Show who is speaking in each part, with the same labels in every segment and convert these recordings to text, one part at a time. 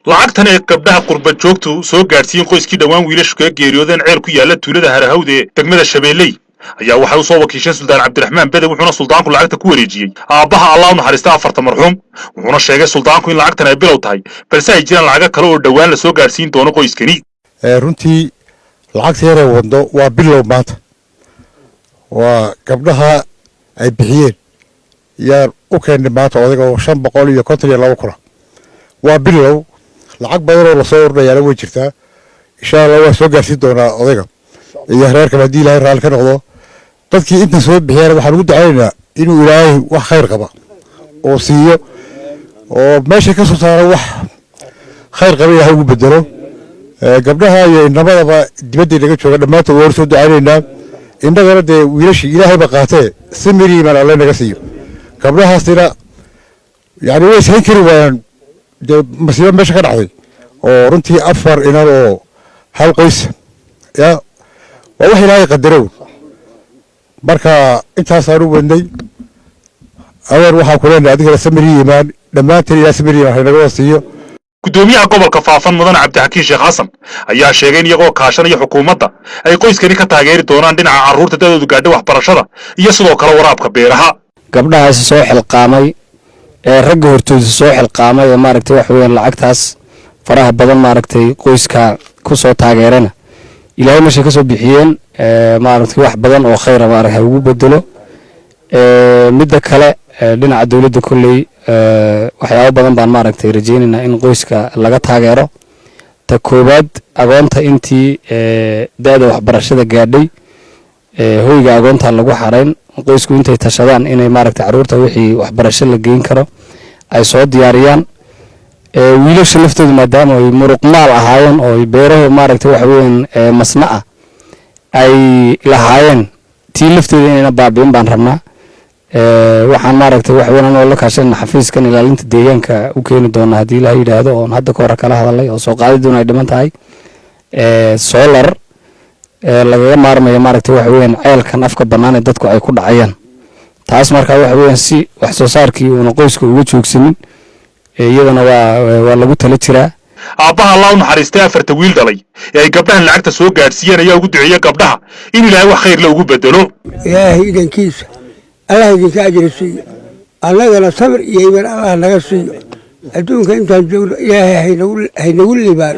Speaker 1: lacagtan ay gabdhaha qurba joogtu soo gaarsiin qoyskii dhawaan wiilashu kaga geeriyoodeen ceel ku yaala tuulada Harahawde degmada Shabeelley ayaa waxa uu soo wakiishay Suldaan Cabdiraxmaan Bade wuxuuna suldaanku lacagta ku wareejiyay aabaha Allah u naxariista afarta marxuum wuxuuna sheegay suldaanku in lacagtan ay bilow tahay balse ay jiraan lacag kale oo dhawaan la soo gaarsiin doono qoyskani
Speaker 2: runtii lacagta yar ee wado waa bilow maanta waa gabdhaha ay bixiyeen yar u keenay maanta odaga 552 kuna waa bilow lacag badan oo la soo ordayana way jirtaa insha Allah waa soo gaarsiin doonaa odayga iyo reerka hadii Ilaahay raali ka noqdo dadkii inta soo bixiyay waxaan ugu ducaynaynaa inuu Ilaahay wax khayr qaba oo siiyo oo meesha ka soo saaro wax khayr qaba Ilaahay ugu bedelo gabdhaha iyo inamada dibadda laga jooga dhamaantood waa soo ducaynaynaa indhagana de wiilashii Ilaahay ba qaatay simiri ma Allah naga siiyo gabdhahaasina yani way sayn kari waayaan de masiibo meesha ka dhacday oo runtii afar inaan oo hal qoys ya wax Ilaahay qadarow marka intaas aanu wadnay awar waxa ku leenahay adiga samiri iimaan dhamaanteen Ilaahay samiri iimaan naga wasiiyo
Speaker 1: gudoomiyaha gobolka Faafan Mudan Cabdixakiin Sheekh Xasan ayaa sheegay in iyagoo kaashanaya xukuumadda ay qoyskani ka taageeri doonaan dhinaca carruurta dadoodu gaadhay waxbarashada iyo sidoo kale waraabka beeraha
Speaker 3: gabdhahaas soo xilqaamay ragga hortooda soo xilqaamay maaragtay wax weyn lacagtaas faraha badan maaragtay qoyska ku soo taageerana Ilaahay meesha ka soo bixiyeen maaragtay wax badan oo khayr maaragtay ugu bedelo midda kale dhinaca dawladda kulay waxyaabo badan baan maaragtay rajaynaynaa in qoyska laga taageero ta koobaad agoonta intii daada waxbarashada gaadhay hoyga agoonta lagu xareyn qoysku intay tashadaan inay maaragtay carruurta wixii waxbarasho la geyn karo ay soo diyaariyaan wiilasha laftooda maadaama ay muruq maal ahaayeen oo beeraha maaragtay wax weyn masna'a ay lahaayeen tii lafteeda inayna baabi'in baan rabnaa waxaan maaragtay wax weyn oo la kaashan xafiiskan ilaalinta deegaanka u keeni doona hadii Ilaahay yiraahdo oo hadda ka hor kala hadalay oo soo qaadi doona ay dhiman tahay solar laga maarmayo maaragtay wax weyn ceelkan afka banaan ee dadku ay ku dhacayaan taas marka wax weyn si wax soo saarkii uu qoysku uga joogsanin iyadana waa lagu tala jiraa
Speaker 1: aabaha Allah u naxariistay afarta wiil dhalay ee gabdhaha lacagta soo gaarsiiyeen ayaa ugu duceeyay gabdhaha in Ilaahay wax khayr la ugu bedelo
Speaker 4: Ilaahay idinkiisa Allah idinka ajirsiiyo annagana sabir iyo iimaan Allah naga siiyo adduunka intaan joogno Ilaahay haynagu liibaan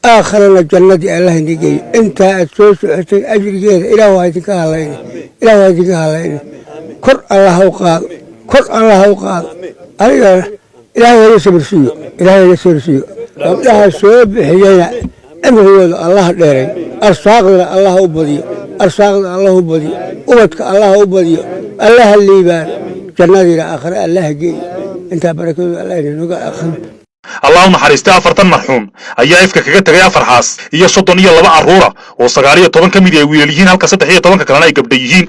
Speaker 4: آخرنا الجنة الله نجي أنت أسوس أجريها إلى وايدك علينا إلى وايدك علينا كر الله وقال كر الله وقال أيها إلهي يسبر سيو إلهي يسبر سيو الله سوب حيانا أمر الله داري أرساقنا الله أبدي أرساقنا الله أبدي أمتك الله أبدي الله اللي بان جنة إلى آخر الله جي أنت بركة الله نقول آخر
Speaker 1: Allah u naxariistay afartan marxuum ayaa ifka kaga tagay afar xaas iyo 32 carruur oo 19 kamid ah wiilal yihiin halka 13 kalena ay gabdho yihiin